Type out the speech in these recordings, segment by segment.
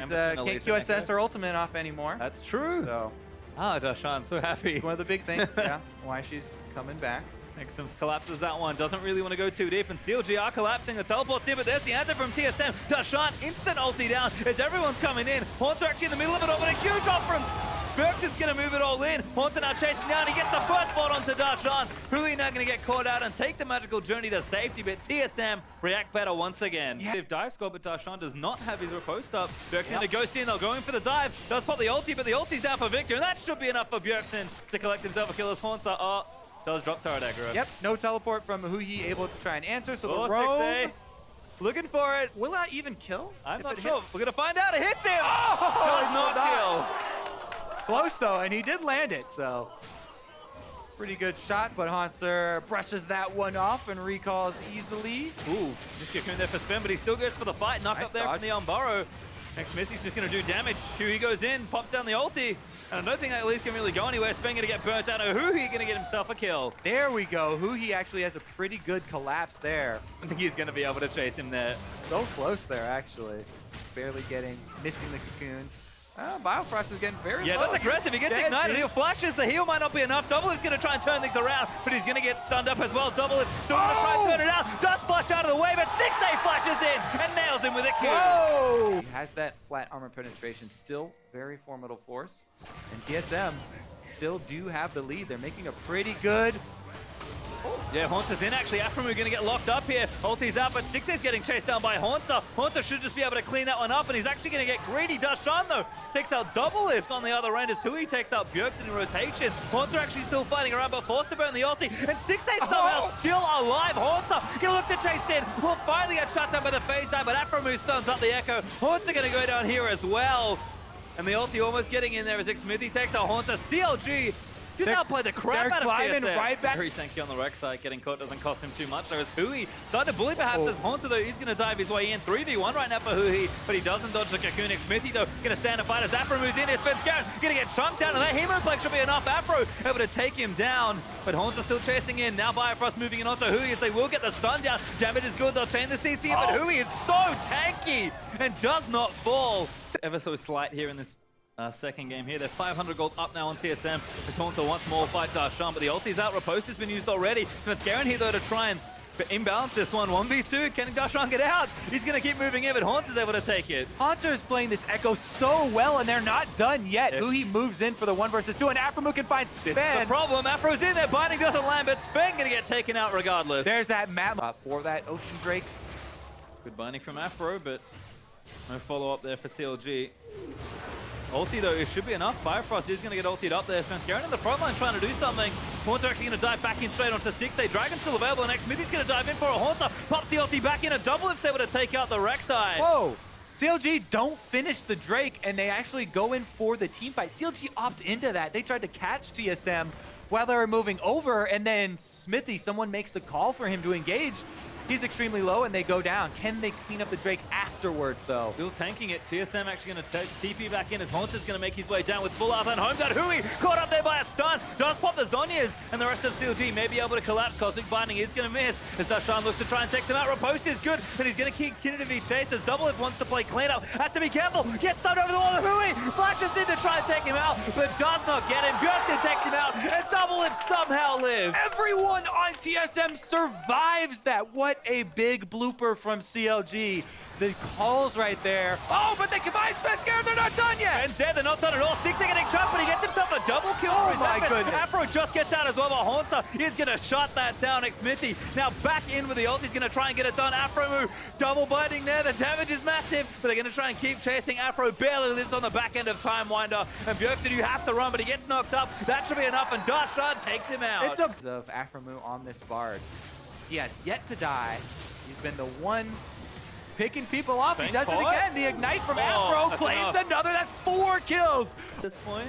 can't QSS or ultimate off anymore. That's true. So, Dashan, so happy. one of the big things, yeah, why she's coming back. Nexus collapses that one, doesn't really want to go too deep, and CLG are collapsing the teleports here, but there's the answer from TSM. Dashan, instant ulti down as everyone's coming in. Haunter actually in the middle of it all, but a huge off from Bergson's going to move it all in. Haunter now chasing down, he gets the first spot onto Dashan. Hui now going to get caught out and take the magical journey to safety, but TSM react better once again. Yeah. Dive squad, but Dashan does not have his riposte up. Bergson going to ghost in, they're going for the dive. Does pop the ulti, but the ulti's down for Victor, and that should be enough for Bjergsen to collect himself a kill as Haunter. Does drop turret aggro. Yep, no teleport from Hui able to try and answer, so the roam roam looking for it. Will that even kill? I'm not sure. We're going to find out. It hits him! Does not kill. Close though, and he did land it, so pretty good shot, but Haunter brushes that one off and recalls easily. Ooh, just Cocoon there for spin, but he still goes for the fight. Knock Nice up there dodge. from the Unburrow. Next Smithy's just going to do damage. Hui goes in, pops down the ulti, and I don't think that at least can really go anywhere. Spen going to get burnt out. Hui going to get himself a kill. There we go. Hui actually has a pretty good collapse there. I think he's going to be able to chase him there. So close there, actually. Just barely missing the cocoon. Biofrost is getting very low. That's aggressive. He gets ignited. He'll flashes. The heal might not be enough. Doublelift's going to try and turn things around, but he's going to get stunned up as well. Doublelift still going to try and turn it out. Does flash out of the way, but Stixay flashes in and nails him with a kill. Whoa! He has that flat armor penetration. Still very formidable force. And TSM still do have the lead. They're making a pretty good... Yeah, Haunter's in actually. Aphromoo going to get locked up here. Ulti's out, but Stixay's getting chased down by Haunter. Haunter should just be able to clean that one up, and he's actually going to get greedy. Dashan, though, takes out Doublelift on the other end as Hui takes out Bjergsen in rotation. Haunter actually still fighting around, but forced to burn the ulti, and Stixay somehow still alive. Haunter going to look to chase in. Will finally get shut down by the phase dive, but Aphromoo stuns up the Echo. Haunter going to go down here as well. And the ulti almost getting in there as Smithy takes out Haunter. CLG just outplayed the crap out of TSM. Right back. Very tanky on the wreck side. Getting caught doesn't cost him too much. There is Hui. Starting to bully perhaps as Haunter, though. He's going to dive his way in. 3v1 right now for Hui, but he doesn't dodge the Cocoon. Smithy, though, going to stand and fight as Afromoo's in here. Svenskaren going to get chunked down, and that Hemoplex should be enough. Afro able to take him down, but Haunter still chasing in. Now Biofrost moving in onto Hui as they will get the stun down. Damage is good. They'll chain the CC, but Hui is so tanky and does not fall. Ever so slight here in this second game here. They're 500 gold up now on TSM. As Haunter once more fight Dashan, but the ulti's out. Riposte has been used already. Svenskaren here, though, to try and imbalance this one. 1v2. Can Dashan get out? He's going to keep moving in, but Haunter's able to take it. Haunter's playing this Echo so well, and they're not done yet. Hui moves in for the 1 versus 2, and Aphromoo can find Spen. This is the problem. Afro's in there. Binding doesn't land, but Spen going to get taken out regardless. There's that map for that Ocean Drake. Good binding from Afro, but no follow-up there for CLG. Ulti, though, it should be enough. Biofrost is going to get ultied up there. Svenskaren in the front line trying to do something. Haunter actually going to dive back in straight onto Stixay. Dragon's still available. Next, Smithy's going to dive in for a Haunter. Pops the ulti back in. A Doublelift's able to take out the Rek'Sai. Whoa! CLG don't finish the Drake, and they actually go in for the team fight. CLG opt into that. They tried to catch TSM while they were moving over, and then Smithy, someone makes the call for him to engage. He's extremely low, and they go down. Can they clean up the Drake afterwards, though? Still tanking it. TSM actually going to TP back in as Haunter's going to make his way down with full health and home guard. Hui caught up there by a stun. Does pop the Zhonya's, and the rest of CLG may be able to collapse. Cosmic Binding is going to miss as Dashan looks to try and take him out. Riposte is good, but he's going to continue to be chased as Doublelift wants to play cleanup. Has to be careful. Gets stunned over the wall. Hui flashes in to try and take him out, but does not get him. Bjergsen takes him out, and Doublelift somehow lives. Everyone on TSM survives that. What a big blooper from CLG. The calls right there. Oh, but they combine Svenskaren, they're not done yet! And dead, they're not done at all. Stixay getting chunked, but he gets himself a double kill. Oh my goodness. Afro just gets out as well, but Haunter is going to shut that down. Smithy now back in with the ult. He's going to try and get it done. Aphromoo double biting there. The damage is massive, but they're going to try and keep chasing. Afro barely lives on the back end of Time Winder. And Bjergsen, you have to run, but he gets knocked up. That should be enough, and Dashan takes him out. It's a of Aphromoo on this Bard. He has yet to die. He's been the one picking people off. He does it again. The ignite from Afro claims another. That's 4 kills. At this point,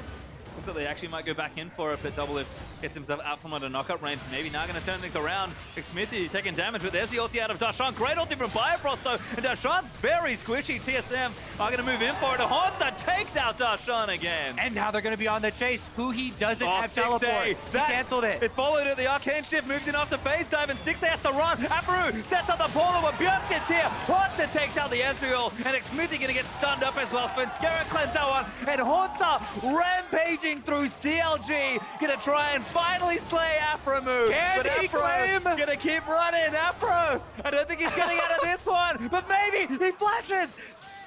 Looks like they actually might go back in for it, but Doublelift gets himself out from under knockup range. Maybe now going to turn things around. Smithy taking damage, but there's the ulti out of Darshan. Great ulti from Bifrost though, and Darshan's very squishy. TSM are going to move in for it. Hansa takes out Darshan again. And now they're going to be on the chase. Huhi doesn't have Six teleport. A. He canceled it. It followed it. The Arcane Shift moved in after phase dive, and 6A has to run. Aperu sets up the portal, but Björk sits here. Hansa takes out the Ezreal, and Smithy going to get stunned up as well. Svenskeren cleanse that one, and Hansa rampaging through CLG. Going to try and finally slay Aframu. Can he claim? Going to keep running. Afro, I don't think he's getting out of this one, but maybe he flashes.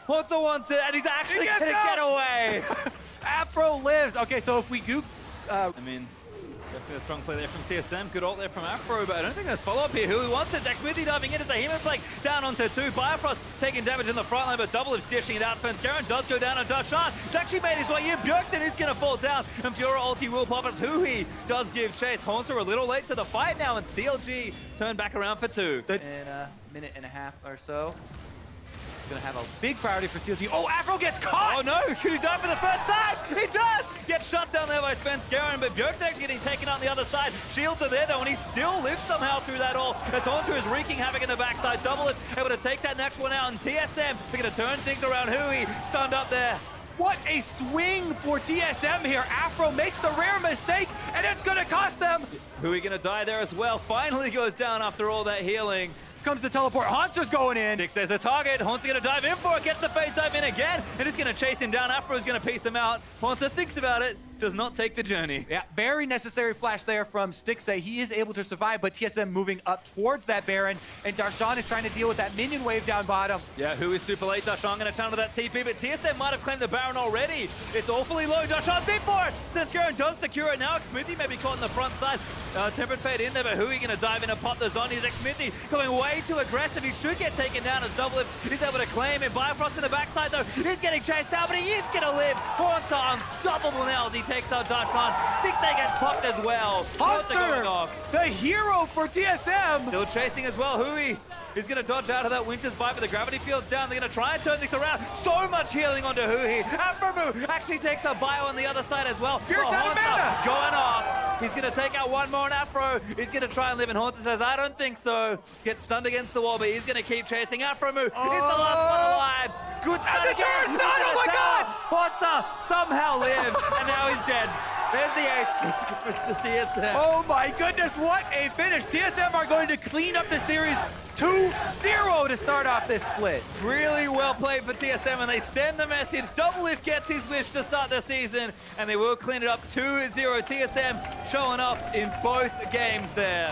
Hansa wants it, and he's actually going to get away. Afro lives. Okay, so if we do... I mean, definitely a strong play there from TSM. Good ult there from Afro, but I don't think there's follow-up here. Who wants it? Smithy diving in as a Hemonflake down onto 2. Bifrost taking damage in the front line, but Doublelift's dishing it out. Svenskeren does go down on Darshan. It's actually made his way in. Björksen is going to fall down, and Pura ulti will pop as Huhi does give chase. Hansa a little late to the fight now, and CLG turn back around for 2. In a minute and a half or so. Gonna have a big priority for CLG. Oh, Afro gets caught! Oh no, could he die for the first time? He does! Gets shut down there by Svenskeren, but Björk's actually getting taken on the other side. Shields are there though, and he still lives somehow through that all. As Hansa is wreaking havoc in the backside. Doublelift able to take that next one out, and TSM, they're gonna turn things around. Huhi stunned up there. What a swing for TSM here. Afro makes the rare mistake, and it's gonna cost them. Huhi gonna die there as well. Finally goes down after all that healing. Comes the teleport. Hansa's going in. Dix there's the target. Hansa gonna dive in for it. Gets the phase dive in again. And is gonna chase him down. Afro's gonna piece him out. Hansa thinks about it. Does not take the journey. Yeah, very necessary flash there from Stixay. He is able to survive, but TSM moving up towards that Baron, and Darshan is trying to deal with that minion wave down bottom. Yeah, who is super late? Darshan gonna channel that TP, but TSM might have claimed the Baron already. It's awfully low. Darshan's in for it. Svenskeren does secure it now. Smithy may be caught in the front side. Tempered Fade in there, but Huhi gonna dive in and pop the zombies. Smithy going way too aggressive. He should get taken down as Doublelift is able to claim it. Bifrost in the backside though. He's getting chased down, but he is gonna live. Hansa unstoppable now as he takes out Darshan. Stixay gets popped as well. Hansa, the hero for TSM. Still chasing as well. Huhi is going to dodge out of that Winter's Bite, but the gravity field's down. They're going to try and turn this around. So much healing onto Huhi. Aframu actually takes a bio on the other side as well. Hansa going off. He's going to take out one more on Afro. He's going to try and live, and Hansa says, I don't think so. Gets stunned against the wall, but he's going to keep chasing. Aframu is the last one alive. Good start again. Oh my God! Hansa somehow lives, and now he's dead. There's the ace for TSM. Oh my goodness, what a finish. TSM are going to clean up the series 2-0 to start off this split. Really well played for TSM, and they send the message. Doublelift gets his wish to start the season, and they will clean it up 2-0. TSM showing up in both games there.